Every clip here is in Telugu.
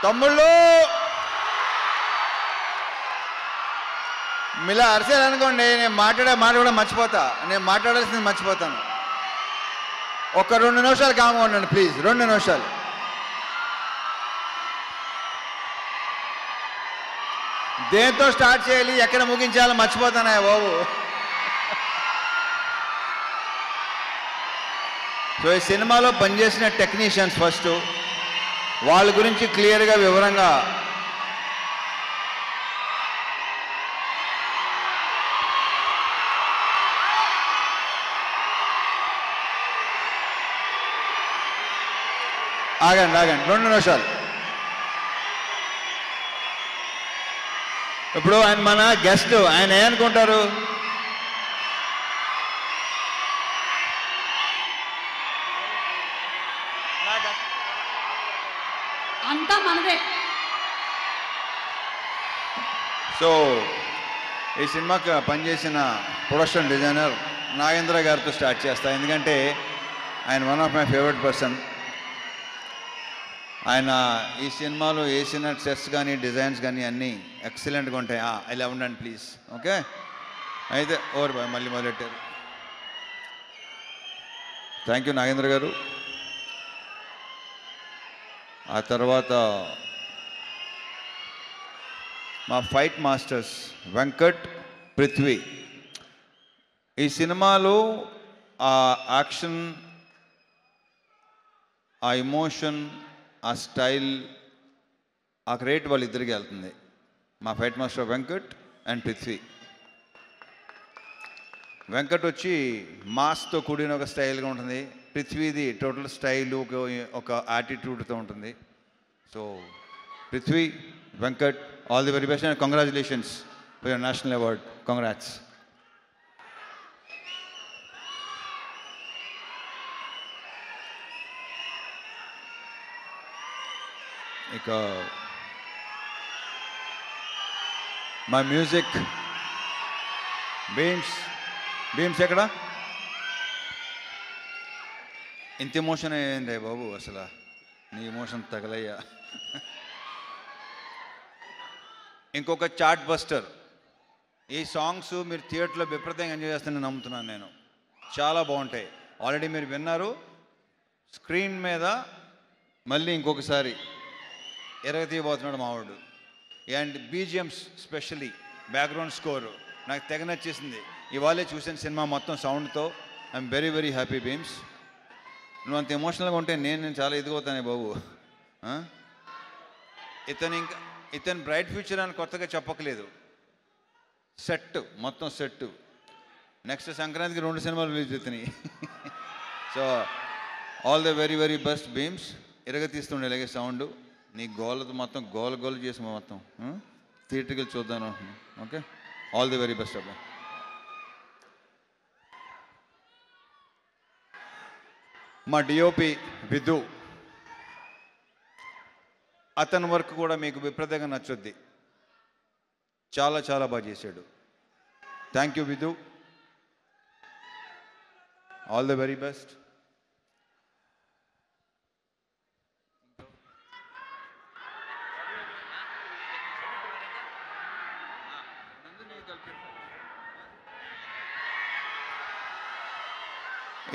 తమ్ముళ్ళు మీలా అరిసారనుకోండి, నేను మాట్లాడే మాట కూడా మర్చిపోతా, నేను మాట్లాడాల్సింది మర్చిపోతాను. ఒక 2 నిమిషాలు కామ్గా ఉండండి ప్లీజ్, 2 నిమిషాలు. దేంతో స్టార్ట్ చేయాలి, ఎక్కడ ముగించాలో మర్చిపోతానా బాబు. సో ఈ సినిమాలో పనిచేసిన టెక్నీషియన్స్ ఫస్ట్, వాళ్ళ గురించి క్లియర్గా వివరంగా ఆగండి 2 నిమిషాలు. ఇప్పుడు ఆయన మన గెస్ట్, ఆయన ఏమనుకుంటారు, అంతా మనదే. సో ఈ సినిమాకి పనిచేసిన ప్రొడక్షన్ డిజైనర్ నాగేంద్ర గారితో స్టార్ట్ చేస్తా, ఎందుకంటే ఆయన one of my favourite person. ఆయన ఈ సినిమాలో వేసిన సెట్స్ కానీ డిజైన్స్ కానీ అన్నీ ఎక్సలెంట్గా ఉంటాయి. ఇలా ఉండండి ప్లీజ్. ఓకే, అయితే ఓవర్ బాయ్, మళ్ళీ మొదలెట్టారు. థ్యాంక్ యూ నాగేంద్ర గారు. ఆ తర్వాత మా ఫైట్ మాస్టర్స్ వెంకట్, పృథ్వీ. ఈ సినిమాలో ఆ యాక్షన్, ఆ ఎమోషన్, ఆ స్టైల్, ఆ క్రియేట్ వాళ్ళిద్దరికి వెళ్తుంది. మా fight master Venkat and Prithvi. Venkat వచ్చి మాస్తో కూడిన ఒక స్టైల్గా ఉంటుంది, పృథ్వీది టోటల్ స్టైల్ ఒక యాటిట్యూడ్తో ఉంటుంది. So Prithvi, Venkat, all the very best and congratulations for your national award. Congrats. ఇక మా మ్యూజిక్ బీమ్స్ ఎక్కడ? ఇంత ఎమోషన్ అయ్యింది బాబు, అసలు నీ ఎమోషన్ తగలయ్యా. ఇంకొక చార్ట్ బస్టర్. ఈ సాంగ్స్ మీరు థియేటర్లో విపరీతంగా ఎంజాయ్ చేస్తానని నమ్ముతున్నాను నేను. చాలా బాగుంటాయి. ఆల్రెడీ మీరు విన్నారు. స్క్రీన్ మీద మళ్ళీ ఇంకొకసారి ఎరగతీయబోతున్నాడు మావాడు. And BGMs, specially background score నాకు తెగ నచ్చేసింది. ఇవాళే చూసిన సినిమా మొత్తం సౌండ్తో. I'm very very happy Bheems. నువ్వు అంత ఎమోషనల్గా ఉంటే నేను చాలా ఎదిగవుతానే బాబు. ఇతను బ్రైట్ ఫ్యూచర్ అని కొత్తగా చెప్పకలేదు. సెట్, మొత్తం సెట్. నెక్స్ట్ సంక్రాంతికి 2 సినిమాలు రిలీజ్ అవుతున్నాయి. So all the very very best Bheems. ఎరగతీస్తుండే ఇలాగే సౌండ్. నీ గోలతో మొత్తం గోల చేసి మొత్తం థియేటర్కి చూద్దాను అంటున్నాను. Okay, all the very best అబ్బా. మా డిఓపి విధు, అతని వర్క్ కూడా మీకు విపరీతంగా నచ్చుద్ది. చాలా చాలా బాగా చేశాడు. Thank you Vidhu, all the very best.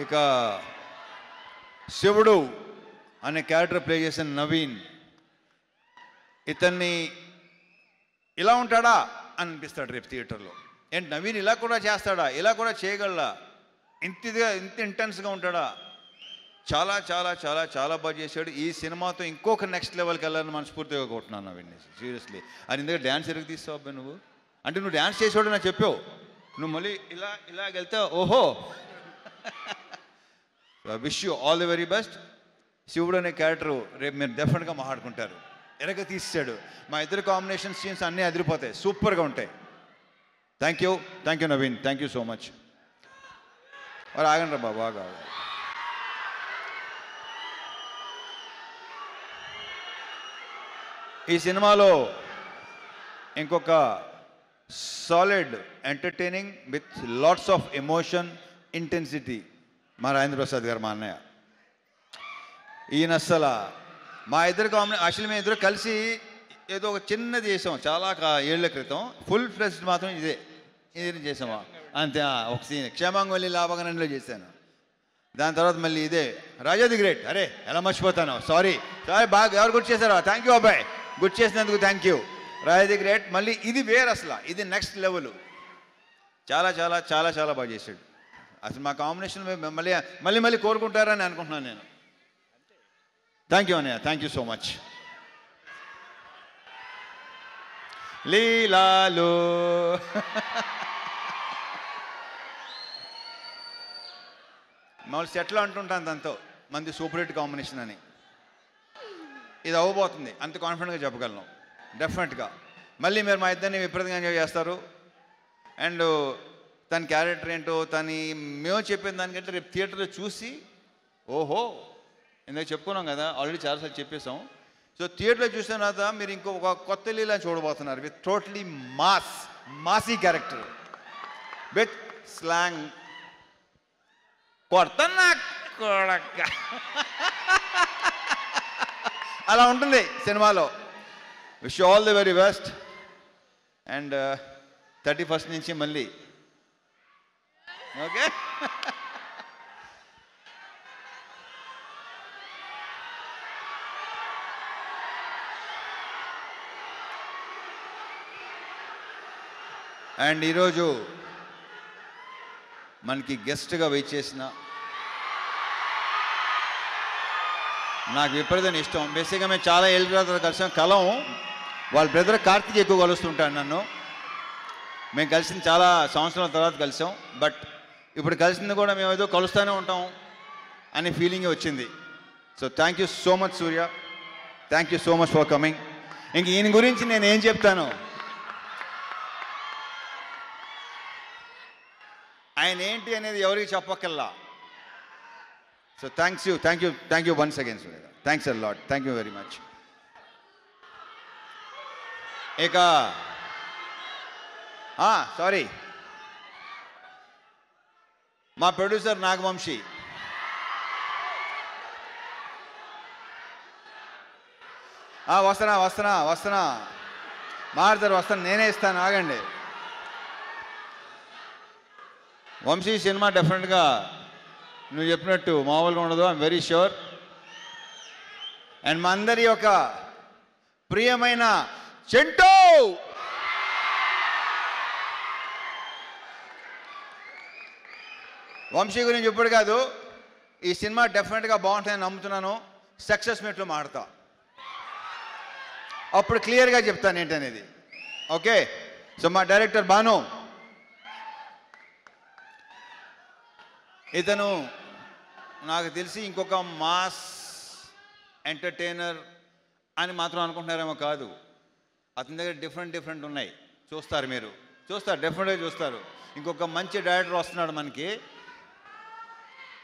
ఇక శివుడు అనే క్యారెక్టర్ ప్లే చేసిన నవీన్, ఇతన్ని ఇలా ఉంటాడా అనిపిస్తాడు రేపు థియేటర్లో. ఏంటి నవీన్ ఇలా కూడా చేస్తాడా, ఇలా కూడా చేయగలడా, ఇంత ఇంటెన్స్గా ఉంటాడా. చాలా చాలా చాలా చాలా బాగా చేశాడు. ఈ సినిమాతో ఇంకొక నెక్స్ట్ లెవెల్కి వెళ్ళాలని మనస్ఫూర్తిగా కొట్టున్నాను నవీన్. సీరియస్లీ. అది ఇందులో డ్యాన్స్ ఎరుగు తీస్తావు అబ్బాయి నువ్వు. అంటే నువ్వు డ్యాన్స్ చేసేవాడు నాకు చెప్పావు, నువ్వు మళ్ళీ ఇలాగెళ్తే ఓహో. Wish you all the very best. శివుడు అనే క్యారెక్టరు రేపు మీరు డెఫినెట్గా మాట్లాడుకుంటారు. ఎరగ తీసాడు. మా ఇద్దరు కాంబినేషన్ సీన్స్ అన్నీ అదిరిపోతాయి, సూపర్గా ఉంటాయి. Thank you Naveen, thank you so much. వారు ఆగండి రా బాబు, బాగా. ఈ సినిమాలో ఇంకొక solid entertaining with lots of emotion, intensity మా రాజేంద్ర ప్రసాద్ గారు, మా అన్నయ్య. ఈయన అస్సలు మా ఇద్దరు యాక్చువల్లీ మేము ఇద్దరు కలిసి ఏదో ఒక చిన్నది చేసాం చాలా ఏళ్ల క్రితం. ఫుల్ ఫ్లెజ్డ్ మాత్రం ఇది చేసామా అంతే. ఒక సీన్ క్షేమాంగవల్లి లాభగనంలో చేశాను. దాని తర్వాత మళ్ళీ ఇదే రాజా ది గ్రేట్. అరే ఎలా మర్చిపోతాను, సారీ బాగా ఎవరు గుర్తు చేశారో థ్యాంక్ యూ అబ్బాయి, గుర్తు చేసినందుకు thank you. Raja the great మళ్ళీ ఇది వేరు, అసలు ఇది నెక్స్ట్ లెవెల్. చాలా చాలా చాలా చాలా బాగా చేశాడు. అసలు మా కాంబినేషన్ మళ్ళీ మళ్ళీ మళ్ళీ కోరుకుంటారని అనుకుంటున్నాను నేను. థ్యాంక్ యూ అన్నయ్య, థ్యాంక్ యూ సో మచ్. లీలాలు మామూలు సెట్లో అంటుంటాను దాంతో మంది సూపర్ హిట్ కాంబినేషన్ అని. ఇది అవ్వబోతుంది, అంత కాన్ఫిడెంట్గా చెప్పగలను డెఫినెట్గా. మళ్ళీ మీరు మా ఇద్దరిని విపరీతంగా ఎంజాయ్ చేస్తారు. అండ్ తన క్యారెక్టర్ ఏంటో మేము చెప్పిన దానికంటే రేపు థియేటర్లో చూసి ఓహో ఇందాక చెప్పుకున్నాం కదా, ఆల్రెడీ చాలాసార్లు చెప్పేసాం. సో థియేటర్లో చూసిన తర్వాత మీరు ఇంకొక కొత్త లీలా చూడబోతున్నారు with totally massy character with slang. కొడతన్నా కొడక అలా ఉంటుంది సినిమాలో. Wish all the very best. And 31st నుంచి మళ్ళీ ఓకే. అండ్ ఈరోజు మనకి గెస్ట్గా వెయిట్ చేసిన నాకు విపరీతమైన ఇష్టం. బేసిక్గా మేము చాలా ఏళ్ళ తర్వాత కలిసాం. వాళ్ళ బ్రదర్ కార్తీక్ ఎక్కువ కలుస్తుంటాడు నన్ను. మేము కలిసిన చాలా సంవత్సరాల తర్వాత కలిసాం. బట్ ఇప్పుడు కలిసింది కూడా మేము ఏదో కలుస్తూనే ఉంటాం అనే ఫీలింగ్ వచ్చింది. So thank you so much Surya, thank you so much for coming. ఇంక ఈయన గురించి నేను ఏం చెప్తాను, ఆయన ఏంటి అనేది ఎవరికి చెప్పక్కల్లా. So thank you once again Surya, thanks a lot, thank you very much. ఇక సారీ మా ప్రొడ్యూసర్ నాగవంశీ, వస్తున్నా మారుతారు, వస్తాను, నేనే ఇస్తాను, ఆగండి. వంశీ సినిమా డెఫినెట్గా నువ్వు చెప్పినట్టు మామూలుగా ఉండదు, ఐఎమ్ వెరీ ష్యూర్. అండ్ మా అందరి యొక్క ప్రియమైన చెంటూ వంశీ గురించి ఇప్పుడు కాదు, ఈ సినిమా డెఫినెట్గా బాగుంటుందని నమ్ముతున్నాను. సక్సెస్ మీట్లో మాడతా, అప్పుడు క్లియర్గా చెప్తాను ఏంటనేది. ఓకే. సో మా డైరెక్టర్ భాను, ఇతను నాకు తెలిసి ఇంకొక మాస్ ఎంటర్టైనర్ అని మాత్రం అనుకుంటున్నారేమో కాదు. అతని దగ్గర డిఫరెంట్ ఉన్నాయి, చూస్తారు, మీరు చూస్తారు, డెఫినెట్గా చూస్తారు. ఇంకొక మంచి డైరెక్టర్ వస్తున్నాడు మనకి.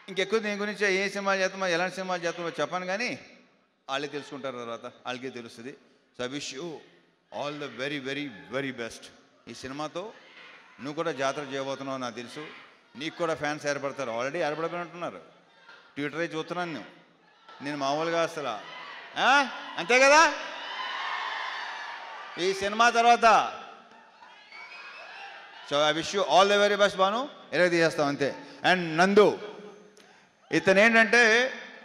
ఇంకెక్కువ దీని గురించి ఏ సినిమా చేస్తామో ఎలాంటి సినిమాలు చేస్తామో చెప్పాను, కానీ వాళ్ళే తెలుసుకుంటారు, తర్వాత వాళ్ళకే తెలుస్తుంది. So I wish you all the very very very best. ఈ సినిమాతో నువ్వు కూడా జాతర చేయబోతున్నావు నాకు తెలుసు. నీకు కూడా ఫ్యాన్స్ ఏర్పడతారు, ఆల్రెడీ ఏర్పడిపోయినట్టున్నారు. ట్విట్టర్ చూస్తున్నాను నేను మామూలుగా అసలు, అంతే కదా. ఈ సినిమా తర్వాత so I wish you all the very best Bhanu. ఎలాగ తీసేస్తాం అంతే. అండ్ నందు, ఇతను ఏంటంటే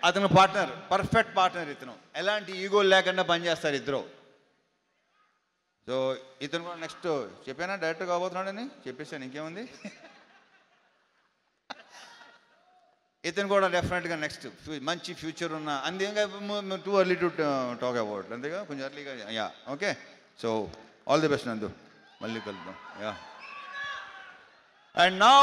అతను పార్ట్నర్, పర్ఫెక్ట్ పార్ట్నర్. ఇతను ఎలాంటి ఈగోలు లేకుండా పనిచేస్తారు ఇద్దరు. సో ఇతను కూడా నెక్స్ట్ చెప్పానా డైరెక్టర్ కాబోతున్నాడని చెప్పేసాను, ఇంకేముంది. ఇతను కూడా డెఫినెట్గా నెక్స్ట్ మంచి ఫ్యూచర్ ఉన్న, అంతేగా too early to talk about, అంతేగా కొంచెం ఎర్లీగా. Yeah okay. So all the best నందు, మళ్ళీ కలుద్దాం. యా. And now